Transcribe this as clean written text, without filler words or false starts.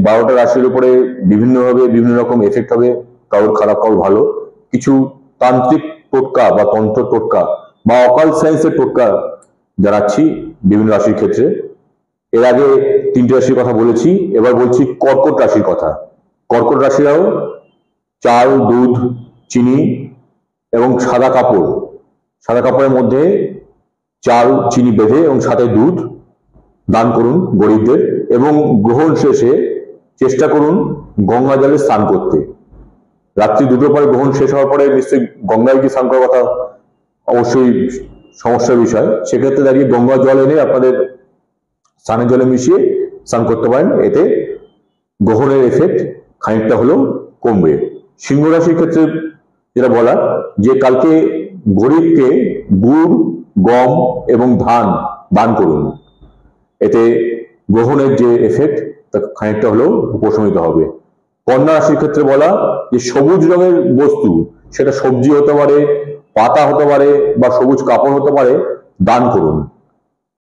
12টা রাশির উপরে বিভিন্নভাবে বিভিন্ন রকম এফেক্ট হবে, কারোর খারাপ কারোর ভালো। কিছু তান্ত্রিক টোটকা বা তন্ত্র টোটকা বা অকাল সায়েন্সের টোটকা জানাচ্ছি বিভিন্ন রাশির ক্ষেত্রে। এর আগে 3টে রাশির কথা বলেছি, এবার বলছি কর্কট রাশির কথা। কর্কট রাশিরাও চাল, দুধ, চিনি এবং সাদা কাপড়ের মধ্যে চাল চিনি বেঁধে এবং সাথে দুধ দান করুন গরিবদের, এবং গ্রহণ শেষে চেষ্টা করুন গঙ্গা জলে স্নান করতে। রাত্রি 2টোর পরে গ্রহণ শেষ হওয়ার পরে নিশ্চয়ই গঙ্গায় গিয়ে স্নান করার কথা অবশ্যই সমস্যার বিষয়। সেক্ষেত্রে দাঁড়িয়ে গঙ্গা জল এনে আপনাদের স্নানের জলে মিশিয়ে স্নান করতে পারেন, এতে গ্রহণের এফেক্ট খানিকটা হলেও কমবে। সিংহ রাশির ক্ষেত্রে যেটা বলা, যে কালকে গরিবকে গুড়, গম এবং ধান দান করুন, এতে গ্রহণের যে এফেক্ট তা খানিকটা হলেও উপশমিত হবে। কন্যা রাশির ক্ষেত্রে বলা, যে সবুজ রঙের বস্তু, সেটা সবজি হতে পারে, পাতা হতে পারে বা সবুজ কাপড় হতে পারে, দান করুন।